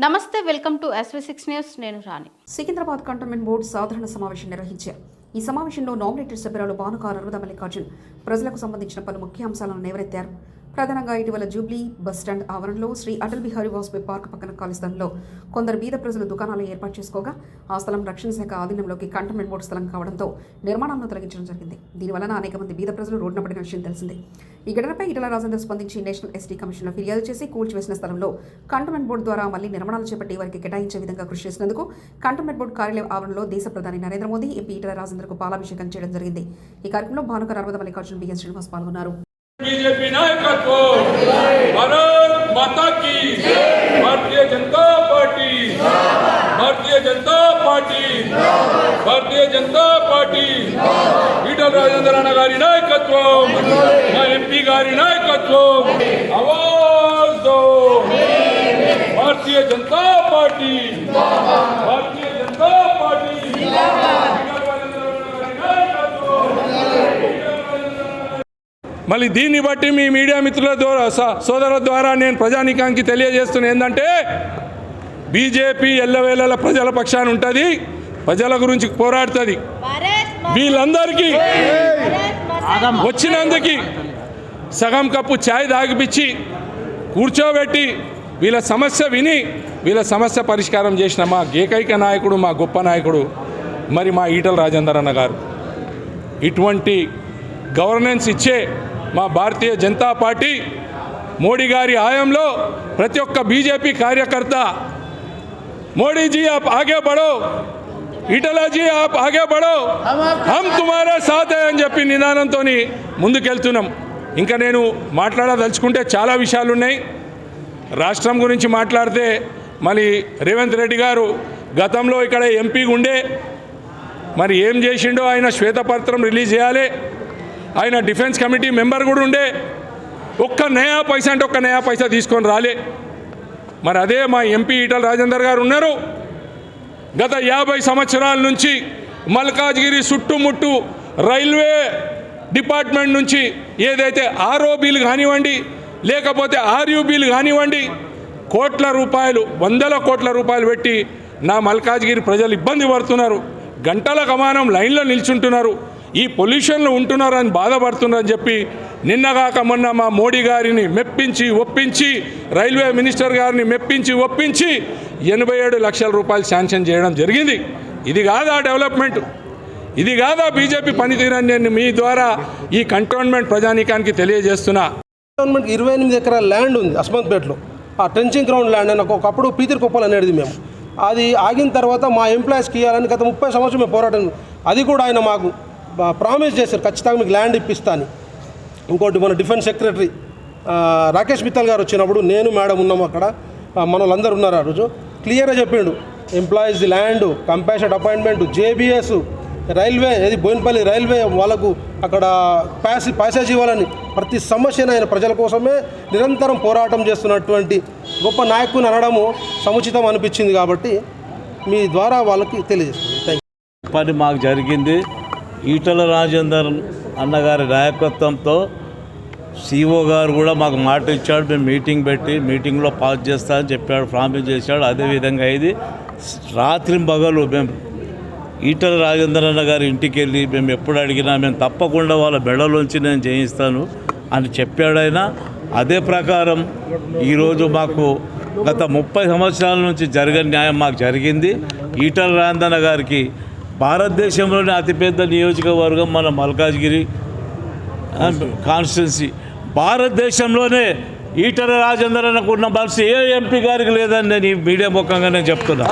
నమస్తే, welcome to SV6 news. నేను రాణి. Secunderabad cantonment board సాధారణ సమావేశం నిర్వహించారు. ఈ సమావేశంలో నామినేటెడ్ సభ్యురాలు భానుకారు అరుణ మల్లికార్జున్ ప్రజలకు సంబంధించిన పలు ముఖ్య అంశాలను లేవనెత్తారు. ప్రధానంగా ఇటీవల జూబ్లీ బస్టాండ్ ఆవరణలో శ్రీ అటల్ బిహారీ వాజ్పేయి పార్క్ పక్కన ఖాళీ స్థలంలో కొందరు బీద ప్రజలు దుకాణాలు ఏర్పాటు చేసుకోగా ఆ స్థలం రక్షణ శాఖ ఆధీనంలోకి కంటోన్మెంట్ బోర్డు స్థలం కావడంతో నిర్మాణాలను తొలగించడం జరిగింది. దీనివలన అనేక మంది బీద ప్రజలు రోడ్డున పడిన విషయం తెలిసిందే. ఈ ఘటనపై ఈటల రాజేందర్ స్పందించి నేషనల్ ఎస్టీ కమిషన్లో ఫిర్యాదు చేసి కూల్చివేసిన స్థలంలో కంటోన్మెంట్ బోర్డు ద్వారా మళ్లీ నిర్మాణాలు చేపట్టి వారికి కేటాయించే విధంగా కృషి చేసినందుకు కంటోన్మెంట్ బోర్డు కార్యాలయం ఆవరణలో దేశ ప్రధాని నరేంద్ర మోదీ ఎంపీ ఈటల రాజేందర్కు పాలాభిషేకం చేయడం జరిగింది. ఈ కార్యక్రమంలో భానుకారు అరుణ మల్లికార్జున్, బిఎన్ శ్రీనివాస్ పాల్గొన్నారు. बीजेपी नायकत्व, भारत माता की, Bharatiya Janata party, Bharatiya Janata party, Bharatiya Janata party, Etela Rajender అన్న గారి నాయకత్వం, మా ఎంపీ గారి నాయకత్వం, ఆవాజ్ దో భారతీయ జనతా పార్టీ, భారతీయ జనతా పార్టీ. మళ్ళీ దీన్ని బట్టి మీ మీడియా మిత్రుల ద్వారా సోదరుల ద్వారా నేను ప్రజానీకానికి తెలియజేస్తున్నా ఏంటంటే బీజేపీ ఎల్లవేళల ప్రజల పక్షాన ఉంటుంది, ప్రజల గురించి పోరాడుతుంది. వీళ్ళందరికీ వచ్చినందుకు సగం కప్పు ఛాయ్ తాగిపిచ్చి కూర్చోబెట్టి వీళ్ళ సమస్య విని వీళ్ళ సమస్య పరిష్కారం చేసిన మా ఏకైక నాయకుడు, మా గొప్ప నాయకుడు మరి మా ఈటల రాజేందర్ అన్న గారు. ఇటువంటి గవర్నెన్స్ ఇచ్చే మా భారతీయ జనతా పార్టీ మోడీ గారి హయాంలో ప్రతి ఒక్క బీజేపీ కార్యకర్త మోడీజీ ఆప్ ఆగే బడో, ఈటలాజీ ఆప్ ఆగే బడో, హమ్ తుమారే సాథే అని చెప్పి నిదానంతో ముందుకెళ్తున్నాం. ఇంకా నేను మాట్లాడదలుచుకుంటే చాలా విషయాలు ఉన్నాయి. రాష్ట్రం గురించి మాట్లాడితే మళ్ళీ రేవంత్ రెడ్డి గారు గతంలో ఇక్కడ ఎంపీగా ఉండే మరి ఏం చేసిండో ఆయన శ్వేతపత్రం రిలీజ్ చేయాలి. ఆయన డిఫెన్స్ కమిటీ మెంబర్ కూడా ఉండే, ఒక్క నయా పైసా అంటే ఒక్క నయా పైసా తీసుకొని రాలే. మరి అదే మా ఎంపీ ఈటల రాజేందర్ గారు ఉన్నారు. గత 50 సంవత్సరాల నుంచి మల్కాజ్గిరి చుట్టుముట్టు రైల్వే డిపార్ట్మెంట్ నుంచి ఏదైతే ఆర్ఓబీలు కానివ్వండి, లేకపోతే ఆర్యూబీలు కానివ్వండి, కోట్ల రూపాయలు, వందల కోట్ల రూపాయలు పెట్టి నా మల్కాజ్గిరి ప్రజలు ఇబ్బంది పడుతున్నారు. గంటల కమానం లైన్లో నిల్చుంటున్నారు, ఈ పొల్యూషన్లో ఉంటున్నారని బాధపడుతున్నారని చెప్పి నిన్నగాక మొన్న మా మోడీ గారిని మెప్పించి ఒప్పించి, రైల్వే మినిస్టర్ గారిని మెప్పించి ఒప్పించి 87 లక్షల రూపాయలు శాంక్షన్ చేయడం జరిగింది. ఇది కాదా డెవలప్మెంట్? ఇది కాదా బీజేపీ పనితీరని నేను మీ ద్వారా ఈ కంటోన్మెంట్ ప్రజానీకానికి తెలియజేస్తున్నా. కంటోన్మెంట్ 28 ఎకరాల ల్యాండ్ ఉంది అస్మత్పేటలో. ఆ ట్రెంచింగ్ గ్రౌండ్ ల్యాండ్ అని ఒకప్పుడు పీతిరి కుప్పలు అనేది మేము అది ఆగిన తర్వాత మా ఎంప్లాయీస్కి ఇవ్వాలని గత 30 సంవత్సరం మేము పోరాటం, అది కూడా ఆయన మాకు ప్రామిస్ చేశారు ఖచ్చితంగా మీకు ల్యాండ్ ఇప్పిస్తాను. ఇంకోటి మన డిఫెన్స్ సెక్రటరీ రాకేష్ మిత్తల్ గారు వచ్చినప్పుడు నేను మేడం ఉన్నాము అక్కడ, మన వాళ్ళందరూ ఉన్నారు. ఆ రోజు క్లియర్గా చెప్పిండు employees land, compassionate appointment, JBS, railway, ఏది బోయినపల్లి రైల్వే వాళ్ళకు అక్కడ ప్యాసేజ్ ఇవ్వాలని ప్రతి సమస్యను ఆయన ప్రజల కోసమే నిరంతరం పోరాటం చేస్తున్నటువంటి గొప్ప నాయకుని అనడము సముచితం అనిపించింది. కాబట్టి మీ ద్వారా వాళ్ళకి తెలియజేస్తుంది. Thank you. పని మాకు జరిగింది. ఈటల రాజేందర్ అన్నగారి నాయకత్వంతో సిఓ గారు కూడా మాకు మాట ఇచ్చాడు. మేము మీటింగ్ పెట్టి మీటింగ్లో పాస్ చేస్తా అని చెప్పాడు, ప్రామిస్ చేశాడు. అదేవిధంగా ఇది రాత్రి పగలు మేము ఈటల రాజేందర్ అన్న గారి ఇంటికి వెళ్ళి మేము ఎప్పుడు అడిగినా మేము తప్పకుండా వాళ్ళ బెడలోంచి నేను చేయిస్తాను అని చెప్పాడు ఆయన. అదే ప్రకారం ఈరోజు మాకు గత 30 సంవత్సరాల నుంచి జరగని న్యాయం మాకు జరిగింది. ఈటల రాజేందర్ గారికి భారతదేశంలోనే అతిపెద్ద నియోజకవర్గం మన మల్కాజ్గిరి కాన్స్టిట్యున్సీ. భారతదేశంలోనే ఈటల రాజేందర్ అన్నకు ఉన్న బల్స్ ఏ ఎంపీ గారికి లేదని నేను ఈ మీడియా ముఖంగా నేను చెప్తున్నా.